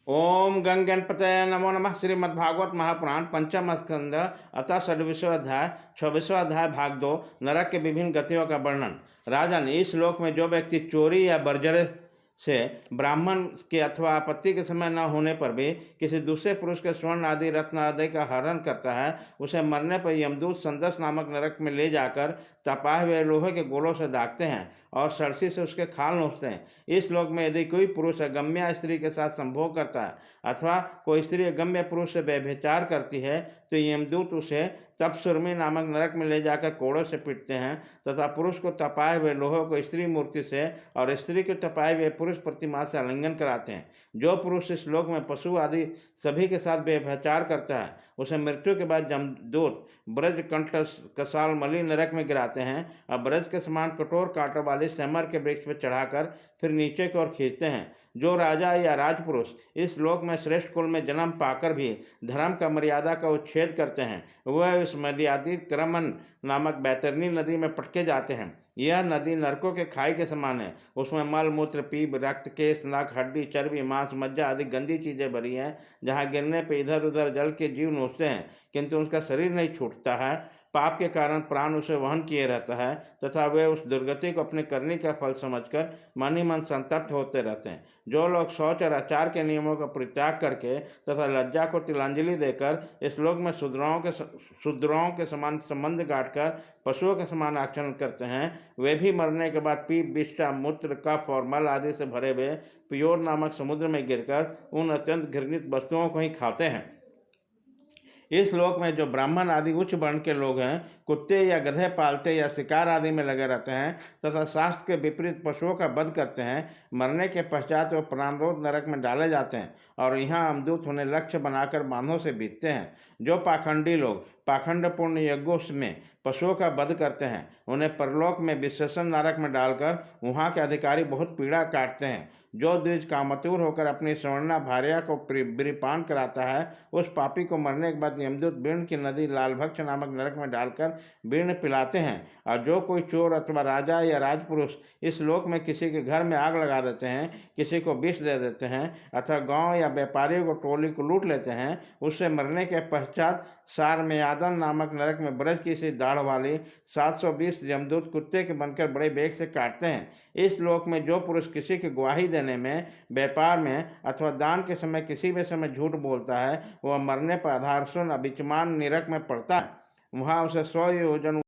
ओम गंग गणपतये नमो नमः। श्रीमद्भागवत महापुराण पंचम स्कंद अतः षड्विशो अध्याय 26वां अध्याय भाग 2 नरक के विभिन्न गतियों का वर्णन। राजन, इस श्लोक में जो व्यक्ति चोरी या बर्जरे से ब्राह्मण के अथवा आपत्ति के समय न होने पर भी किसी दूसरे पुरुष के स्वर्ण आदि रत्न आदि का हरण करता है, उसे मरने पर यमदूत संदस नामक नरक में ले जाकर तपाए हुए लोहे के गोलों से दागते हैं और सरसी से उसके खाल नोचते हैं। इस श्लोक में यदि कोई पुरुष अगम्य स्त्री के साथ संभोग करता है अथवा कोई स्त्री अगम्य पुरुष से व्यभिचार करती है तो यमदूत उसे तपसुरमी नामक नरक में ले जाकर कोड़ों से पीटते हैं तथा पुरुष को तपाए हुए लोहे को स्त्री मूर्ति से और स्त्री को तपाए हुए पुरुष प्रतिमा से आलिंगन कराते हैं। जो पुरुष इस श्लोक में पशु आदि सभी के साथ व्यभिचार करता है उसे मृत्यु के बाद जमदूत ब्रज कंठ कसाल मलि नरक में गिराते हैं और ब्रज के समान कठोर कांटों वाले सेमर के वृक्ष पर चढ़ाकर फिर नीचे की ओर खींचते हैं। जो राजा या राजपुरुष इस श्लोक में श्रेष्ठ कुल में जन्म पाकर भी धर्म का मर्यादा का उच्छेद करते हैं वह इस मर्यादित क्रमन नामक बैतरनी नदी में पटके जाते हैं। यह नदी नरकों के खाई के समान है। उसमें मल मूत्र पीप रक्त केश नख हड्डी चर्बी मांस मज्जा आदि गंदी चीजें भरी हैं, जहाँ गिरने पर इधर उधर जल के जीव नोचते हैं किंतु उसका शरीर नहीं छूटता है। पाप के कारण प्राण उसे वहन किए रहता है तथा वे उस दुर्गति को अपने करने का फल समझकर मन ही मन संतप्त होते रहते हैं। जो लोग शौच और आचार के नियमों का परित्याग करके तथा लज्जा को तिलांजलि देकर इस श्लोक में शूद्रों के समान संबंध गांठकर पशुओं के समान आचरण करते हैं, वे भी मरने के बाद पीप विष्ठा मूत्र कफ और मल आदि से भरे हुए पियोर नामक समुद्र में गिरकर उन अत्यंत घृणित वस्तुओं को ही खाते हैं। इस श्लोक में जो ब्राह्मण आदि उच्च वर्ण के लोग हैं, कुत्ते या गधे पालते या शिकार आदि में लगे रहते हैं तथा शास्त्र के विपरीत पशुओं का वध करते हैं, मरने के पश्चात वे प्राणरोध नरक में डाले जाते हैं और यहाँ अमदूत उन्हें लक्ष्य बनाकर बांधों से बीतते हैं। जो पाखंडी लोग पाखंडपूर्ण यज्ञों में पशुओं का वध करते हैं, उन्हें परलोक में विशेषण नरक में डालकर वहाँ के अधिकारी बहुत पीड़ा काटते हैं। जो द्विज कामतुर होकर अपनी स्वर्णा भार्या को विरिपान कराता है, उस पापी को मरने के बाद यमदूत बीर्ण की नदी लालभक्ष नामक नरक में डालकर बीर्ण पिलाते हैं। और जो कोई चोर अथवा राजा या राजपुरुष इस लोक में किसी के घर में आग लगा देते हैं, किसी को विष दे देते हैं अथवा गांव या व्यापारियों को टोली को लूट लेते हैं, उससे मरने के पश्चात सारमेयादन नामक नरक में ब्रज की सी दाढ़ वाली 720 यमदूत कुत्ते के बनकर बड़े बेग से काटते हैं। इस लोक में जो पुरुष किसी की गवाही देने में, व्यापार में अथवा दान के समय किसी भी समय झूठ बोलता है, वह मरने पर आधार सुन अभिचमान नरक में पड़ता है। वहाँ उसे 100 योजन